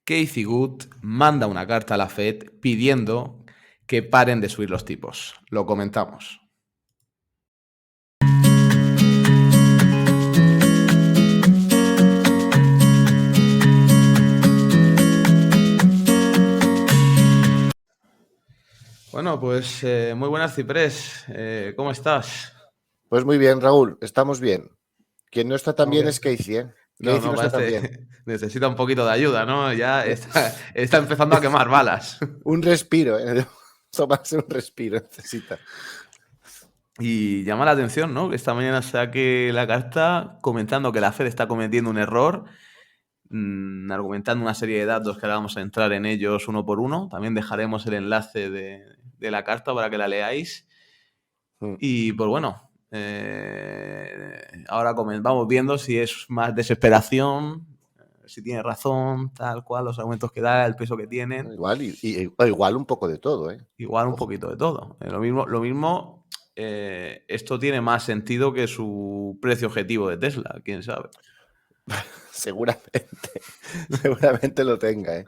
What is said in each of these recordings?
Cathie Wood manda una carta a la Fed pidiendo que paren de subir los tipos. Lo comentamos. Bueno, pues muy buenas, Ciprés. ¿Cómo estás? Pues muy bien, Raúl, estamos bien. Quien no está tan bien es Okay. Casey, ¿eh? No, Casey no está tan parece bien. necesita un poquito de ayuda, ¿no? Ya está empezando a quemar balas. Un respiro, ¿eh? Tomarse un respiro necesita. Y llama la atención, ¿no? Que esta mañana saque la carta comentando que la Fed está cometiendo un error, argumentando una serie de datos que ahora vamos a entrar en ellos uno por uno. También dejaremos el enlace de la carta para que la leáis. Y pues bueno, ahora vamos viendo si es más desesperación, si tiene razón, tal cual, los argumentos que da, el peso que tienen. Igual un poco de todo, ¿eh? Igual un poquito de todo. Lo mismo esto tiene más sentido que su precio objetivo de Tesla, quién sabe. Seguramente lo tenga, ¿eh?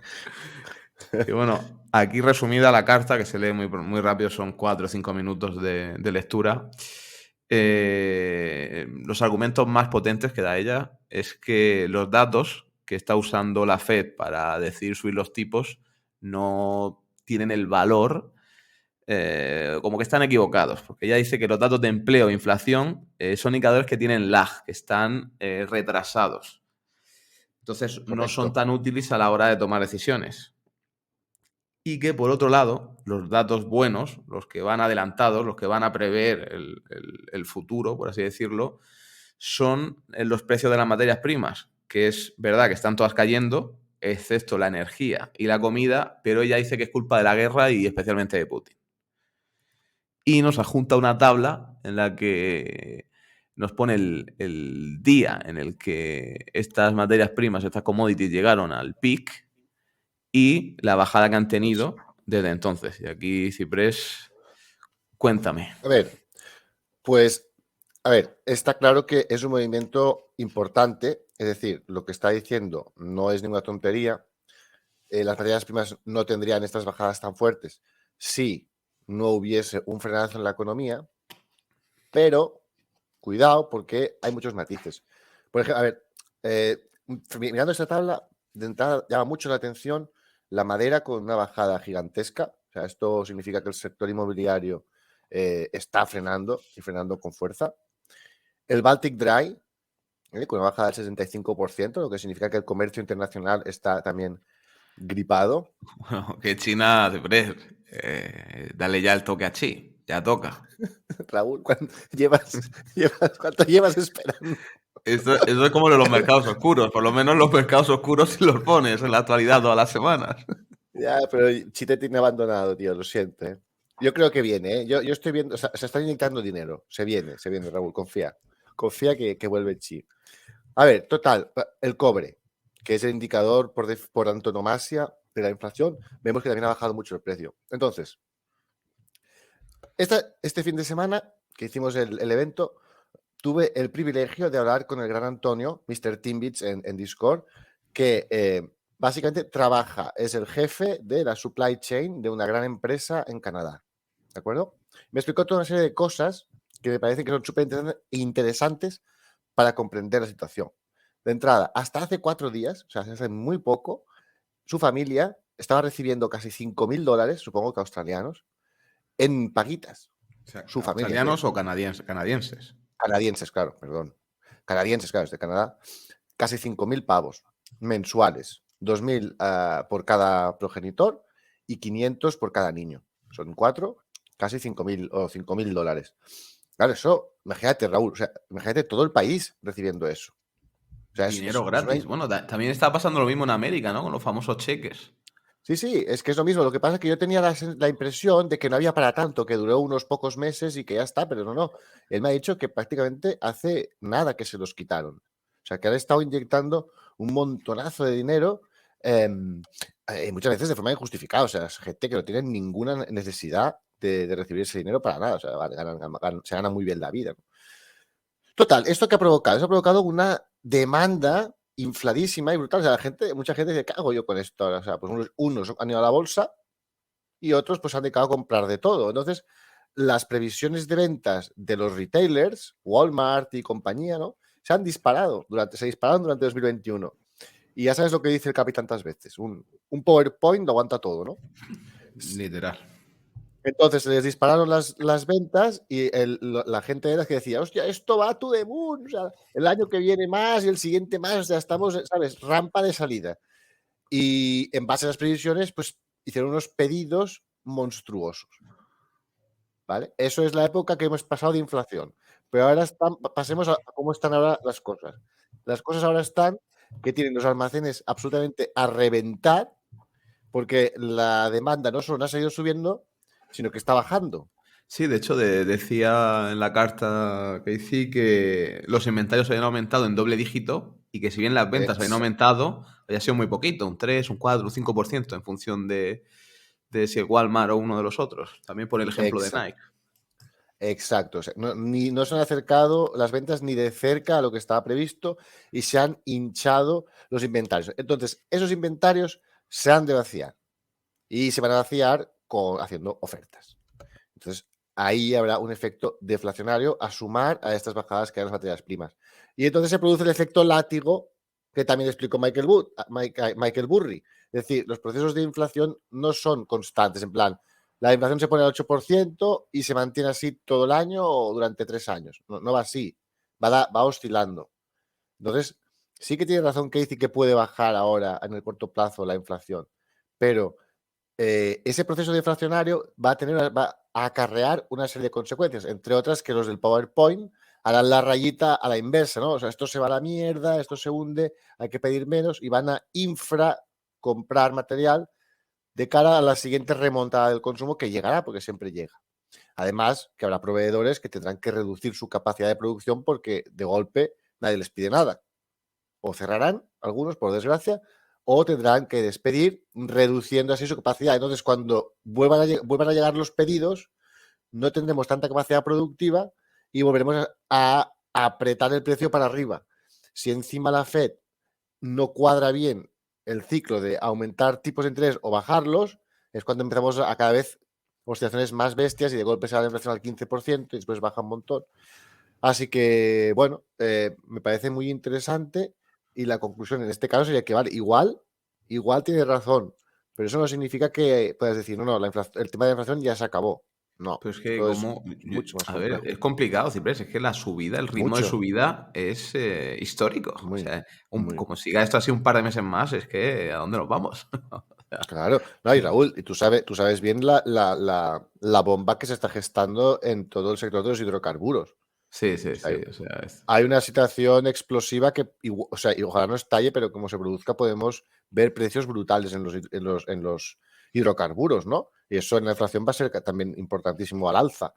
Y bueno, aquí resumida la carta, que se lee muy rápido, son 4 o 5 minutos de lectura. Los argumentos más potentes que da ella es que los datos que está usando la Fed para decidir subir los tipos no tienen el valor, como que están equivocados, porque ella dice que los datos de empleo e inflación son indicadores que tienen lag, que están retrasados. Entonces, Correcto. no son tan útiles a la hora de tomar decisiones. Y que, por otro lado, los datos buenos, los que van adelantados, los que van a prever el futuro, por así decirlo, son los precios de las materias primas, que es verdad que están todas cayendo, excepto la energía y la comida, pero ella dice que es culpa de la guerra y especialmente de Putin. Y nos adjunta una tabla en la que nos pone el día en el que estas materias primas, estas commodities, llegaron al peak y la bajada que han tenido desde entonces. Y aquí, Ciprés, cuéntame. A ver, está claro que es un movimiento importante, es decir, lo que está diciendo no es ninguna tontería. Las materias primas no tendrían estas bajadas tan fuertes si no hubiese un frenazo en la economía, pero cuidado porque hay muchos matices. Por ejemplo, a ver, mirando esta tabla, de entrada llama mucho la atención la madera con una bajada gigantesca. O sea, esto significa que el sector inmobiliario está frenando y frenando con fuerza. El Baltic Dry, con una bajada del 65%, lo que significa que el comercio internacional está también gripado. Bueno, que China, Ciprés, dale ya el toque a Chi, ya toca. Raúl, ¿cuánto llevas esperando? Eso es como los mercados oscuros. Por lo menos los mercados oscuros sí los pones en la actualidad todas las semanas. Ya, pero Chi te tiene abandonado, tío, lo siento. Yo creo que viene, ¿eh? Yo estoy viendo, o sea, se está inyectando dinero. Se viene, Raúl, confía. Confía que vuelve Chi. A ver, total, el cobre, que es el indicador por antonomasia de la inflación, vemos que también ha bajado mucho el precio. Entonces, este fin de semana que hicimos el evento, tuve el privilegio de hablar con el gran Antonio, Mr. Timbits, en Discord, que básicamente es el jefe de la supply chain de una gran empresa en Canadá. ¿De acuerdo? Me explicó toda una serie de cosas que me parecen que son súper interesantes para comprender la situación. De entrada, hasta hace 4 días, o sea, hace muy poco, su familia estaba recibiendo casi $5.000, supongo que australianos, en paguitas. O sea, Su familia. ¿australianos o canadienses? Canadienses, claro, perdón. Canadienses, claro, es de Canadá. Casi 5.000 pavos mensuales. 2.000 por cada progenitor y 500 por cada niño. Son 4, casi 5.000 o $5.000. Claro, eso, imagínate, Raúl, o sea, imagínate todo el país recibiendo eso. O sea, Dinero gratis. Bueno, también está pasando lo mismo en América, ¿no? Con los famosos cheques. Sí, es que es lo mismo. Lo que pasa es que yo tenía la impresión de que no había para tanto, que duró unos pocos meses y que ya está, pero no. Él me ha dicho que prácticamente hace nada que se los quitaron. O sea, que han estado inyectando un montonazo de dinero, muchas veces de forma injustificada. O sea, es gente que no tiene ninguna necesidad de recibir ese dinero para nada. O sea, se gana muy bien la vida, ¿no? Total, ¿esto qué ha provocado? Eso ha provocado una demanda infladísima y brutal. O sea, mucha gente dice, ¿qué hago yo con esto? O sea, pues unos han ido a la bolsa y otros pues han dedicado a comprar de todo. Entonces, las previsiones de ventas de los retailers, Walmart y compañía, ¿no? Se dispararon durante 2021. Y ya sabes lo que dice el Capi tantas veces. Un PowerPoint lo aguanta todo, ¿no? Literal. Entonces se les dispararon las ventas y la gente era que decía, hostia, esto va to the moon, o sea, el año que viene más y el siguiente más, o sea, estamos, ¿sabes? Rampa de salida. Y en base a las previsiones, pues hicieron unos pedidos monstruosos, ¿vale? Eso es la época que hemos pasado de inflación. Pero ahora pasemos a cómo están ahora las cosas. Las cosas ahora están que tienen los almacenes absolutamente a reventar porque la demanda no solo no ha seguido subiendo, sino que está bajando. Sí, de hecho, decía en la carta que hice que los inventarios habían aumentado en doble dígito y que si bien las ventas habían aumentado, había sido muy poquito, un 3, un 4, un 5% en función de si es Walmart o uno de los otros. También por el ejemplo de Nike. Exacto. O sea, no se han acercado las ventas ni de cerca a lo que estaba previsto y se han hinchado los inventarios. Entonces, esos inventarios se han de vaciar y se van a vaciar haciendo ofertas. Entonces, ahí habrá un efecto deflacionario a sumar a estas bajadas que hay en las materias primas. Y entonces se produce el efecto látigo que también explicó Michael Burry. Es decir, los procesos de inflación no son constantes, en plan, la inflación se pone al 8% y se mantiene así todo el año o durante 3 años. No va así, va oscilando. Entonces, sí que tiene razón Casey que puede bajar ahora en el corto plazo la inflación, pero ese proceso deflacionario va a acarrear una serie de consecuencias, entre otras que los del PowerPoint harán la rayita a la inversa, ¿no? O sea, esto se va a la mierda, esto se hunde, hay que pedir menos y van a comprar material de cara a la siguiente remontada del consumo que llegará, porque siempre llega. Además, que habrá proveedores que tendrán que reducir su capacidad de producción porque de golpe nadie les pide nada. O cerrarán, algunos, por desgracia, o tendrán que despedir, reduciendo así su capacidad. Entonces, cuando vuelvan a llegar los pedidos, no tendremos tanta capacidad productiva y volveremos a apretar el precio para arriba. Si encima la Fed no cuadra bien el ciclo de aumentar tipos de interés o bajarlos, es cuando empezamos a cada vez oscilaciones más bestias y de golpe se va la inflación al 15% y después baja un montón. Así que, bueno, me parece muy interesante y la conclusión en este caso sería que, vale, igual tiene razón, pero eso no significa que puedas decir, no, el tema de la inflación ya se acabó. No, Pero es que esto es mucho más a ver, complejo. es complicado, Ciprés, es que la subida, el ritmo de Mucho, subida es histórico. O muy, sea, muy. como siga esto así un par de meses más, es que ¿a dónde nos vamos? Claro, no, y Raúl, y tú sabes bien la bomba que se está gestando en todo el sector de los hidrocarburos. Sí, sí, O sea, sí. O sea, hay una situación explosiva que, o sea, y ojalá no estalle, pero como se produzca podemos ver precios brutales en los hidrocarburos, ¿no? Y eso en la inflación va a ser también importantísimo al alza.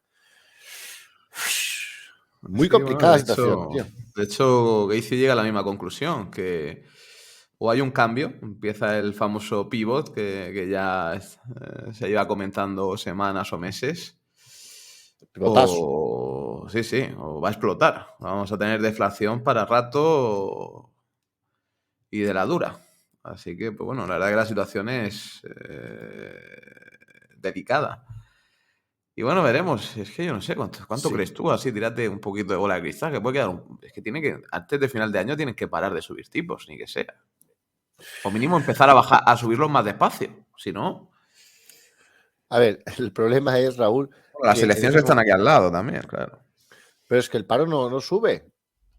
es Muy que, bueno, complicada la situación, tío. de hecho, Casey llega a la misma conclusión, que o hay un cambio, empieza el famoso pivot que ya se iba comentando semanas o meses, Pivotazo. sí, sí, o va a explotar. Vamos a tener deflación para rato y de la dura. Así que, pues bueno, la verdad que la situación es delicada. Y bueno, veremos. Es que yo no sé cuánto Sí. crees tú. Así, tírate un poquito de bola de cristal, que puede quedar es que antes de final de año tienen que parar de subir tipos, ni que sea. O mínimo empezar a bajar, a subirlos más despacio. Si no, A ver, el problema es, Raúl, bueno, las que en elecciones estos están aquí al lado también, claro. pero es que el paro no sube.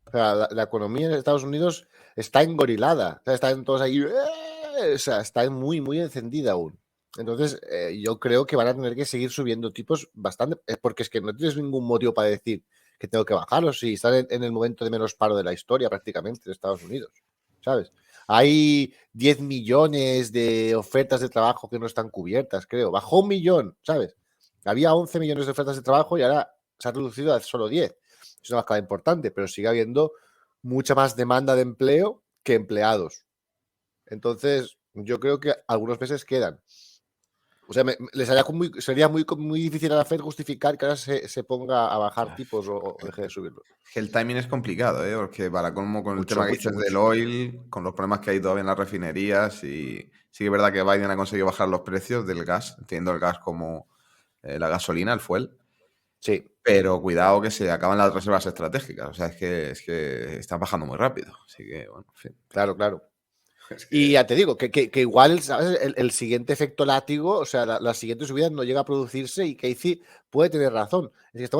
O sea, la economía en Estados Unidos está engorilada. O sea, están todos ahí. O sea, está muy, muy encendida aún. Entonces, yo creo que van a tener que seguir subiendo tipos bastante. Porque es que no tienes ningún motivo para decir que tengo que bajarlos si están en el momento de menos paro de la historia prácticamente de Estados Unidos. ¿Sabes? Hay 10 millones de ofertas de trabajo que no están cubiertas, creo. Bajó 1 millón, ¿sabes? Había 11 millones de ofertas de trabajo y ahora se ha reducido a solo 10. Es una bajada importante, pero sigue habiendo mucha más demanda de empleo que empleados. Entonces, yo creo que algunos meses quedan. O sea, sería muy difícil a la Fed justificar que ahora se ponga a bajar tipos o deje de subirlos. Que el timing es complicado, ¿eh? Porque para colmo con el Mucho, tema que mucho, dices del mucho. oil, con los problemas que hay todavía en las refinerías, y sí que es verdad que Biden ha conseguido bajar los precios del gas, teniendo el gas como la gasolina, el fuel. Sí, Pero cuidado que se acaban las reservas estratégicas. O sea, es que están bajando muy rápido. Así que, bueno, en fin. claro, claro. Es Y que. ya te digo, que igual, ¿sabes? El siguiente efecto látigo, o sea, la siguiente subida no llega a producirse y Casey puede tener razón. Es que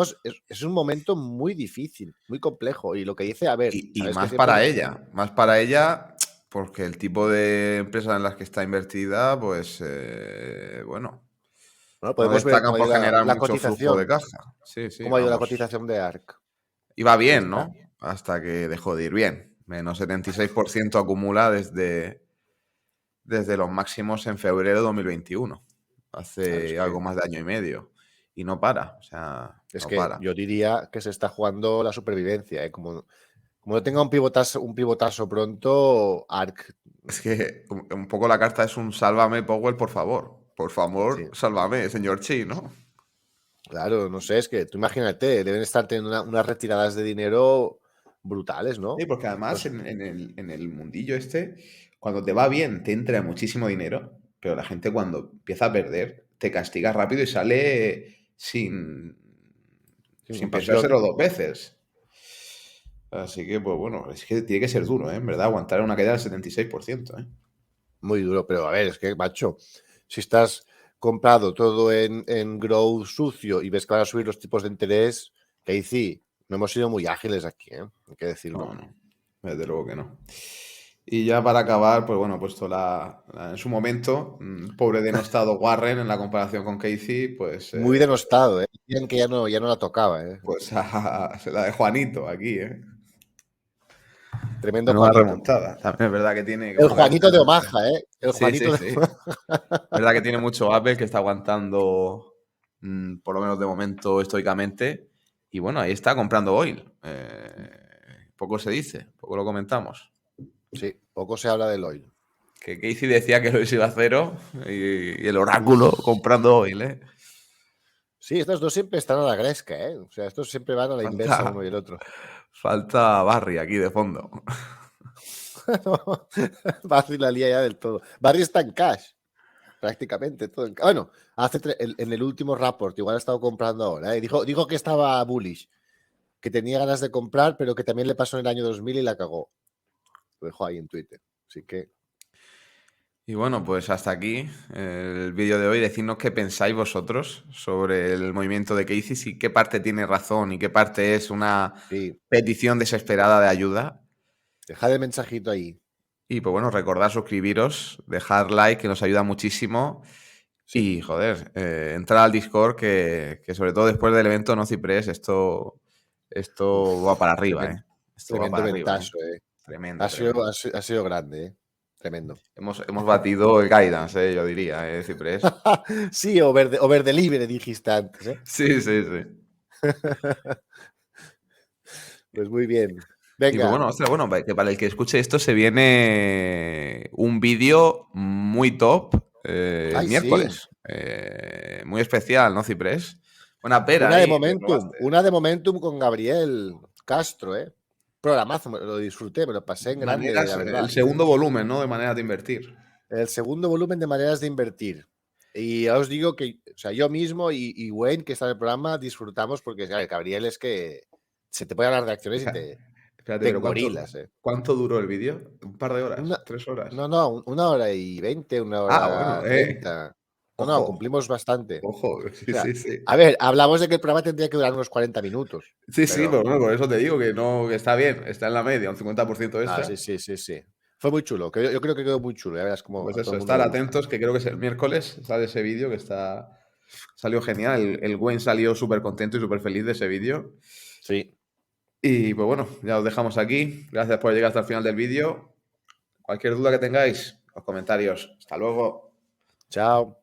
es un momento muy difícil, muy complejo. Y lo que dice, a ver, Y sabes que más siempre para ella. Más para ella, porque el tipo de empresas en las que está invertida, pues, bueno, bueno, no podemos ver destacan cómo ha por ido generar la mucho flujo de cotización, caja. Sí, sí, cómo ha ido la vamos. cotización de ARC. Iba Ahí bien, está. ¿no? Hasta que dejó de ir bien. Menos 76% acumula desde los máximos en febrero de 2021. Claro, es Hace que algo más de año y medio. Y no para, o sea, Es no que para. yo diría que se está jugando la supervivencia, ¿eh? Como no tenga un pivotazo pronto, ARC, Es que un poco la carta es un sálvame, Powell, por favor. Por sí, favor, sálvame, señor Chi, ¿no? claro, no sé, es que tú imagínate, deben estar teniendo unas retiradas de dinero brutales, Sí, ¿no? porque además Pues, en el mundillo este, cuando te va bien, te entra muchísimo dinero, pero la gente cuando empieza a perder, te castiga rápido y sale sin sin compasión, pensárselo dos veces. Así que, pues bueno, es que tiene que ser duro, ¿eh? En verdad, aguantar una caída del 76%, ¿eh? muy duro, pero a ver, es que, macho, si estás comprado todo en growth sucio y ves que van a subir los tipos de interés, que ahí sí, no hemos sido muy ágiles aquí, ¿eh? Hay que decirlo. No, no, desde luego que no. Y ya para acabar, pues bueno, puesto en su momento, pobre denostado Warren en la comparación con Casey, pues, Muy denostado, ¿eh? Decían que ya no la tocaba, ¿eh? pues se la de Juanito aquí, ¿eh? Tremendo Menuda Juanito. remontada. También es verdad que tiene, El bueno, Juanito de Omaha, ¿eh? El sí, sí, Juanito de... sí. Es verdad que tiene mucho Apple que está aguantando, por lo menos de momento, estoicamente. Y bueno, ahí está comprando oil. Poco se dice, poco lo comentamos. Sí, poco se habla del oil. Que Casey decía que lo iba a cero y el oráculo comprando oil, ¿eh? Sí, estos dos siempre están a la gresca, ¿eh? O sea, estos siempre van a la Falta, inversa uno y el otro. falta Barry aquí de fondo. Barry la lía ya del todo. Barry está en cash, prácticamente todo en cash. Bueno, en el último report, igual ha estado comprando ahora, ¿eh? Dijo que estaba bullish, que tenía ganas de comprar, pero que también le pasó en el año 2000 y la cagó. Lo dejó ahí en Twitter. Así que, Y bueno, pues hasta aquí el vídeo de hoy. Decidnos qué pensáis vosotros sobre el movimiento de Casey, si qué parte tiene razón y qué parte es una sí, petición desesperada de ayuda. dejad el mensajito ahí. Y pues bueno, recordad suscribiros, dejar like, que nos ayuda muchísimo. Sí, Y joder, entrar al Discord, que sobre todo después del evento No Ciprés, esto va para arriba, tremendo, ¿eh? Esto va tremendo para arriba, ¿eh? ventazo, ¿eh? Tremendo, Ha sido, tremendo. ha sido, ha sido grande, ¿eh? Tremendo. Hemos batido el guidance, yo diría, Ciprés. Sí, over delivery dijiste antes, ¿eh? Sí, sí, sí. Pues muy bien. Y pues Venga. bueno, ostras, bueno, que para el que escuche esto se viene un vídeo muy top el Ay, sí. miércoles. Muy especial, ¿no, Ciprés? Buena pera ahí, que probaste. Una de Momentum con Gabriel Castro, ¿eh? Programazo, lo disfruté, me lo pasé en grande, la Maneras, el verdad. segundo volumen, ¿no? De maneras de invertir. El segundo volumen de maneras de invertir. Y ya os digo que, o sea, yo mismo y Wayne, que está en el programa, disfrutamos porque, a ver, Gabriel es que se te puede hablar de acciones y Espera- Espérate, te pero engorilas, ¿eh? ¿cuánto duró el vídeo? ¿Un par de horas? Una, ¿3 horas? no, 1 hora y 20, una Ah, bueno, hora 30. No, ojo, cumplimos bastante. ojo, O sí, sea, sí, sí. a ver, hablamos de que el programa tendría que durar unos 40 minutos, Sí, sí, pero pero bueno, por eso te digo que no, que está bien, está en la media, un 50% sí, extra. sí, sí, sí. Fue muy chulo. Yo creo que quedó muy chulo. Ya verás como Pues a todo eso, el mundo estar le gusta. atentos, que creo que es el miércoles, sale ese vídeo que salió genial. El Gwen salió súper contento y súper feliz de ese vídeo. Sí. Y pues bueno, ya os dejamos aquí. Gracias por llegar hasta el final del vídeo. Cualquier duda que tengáis, los comentarios. Hasta luego. Chao.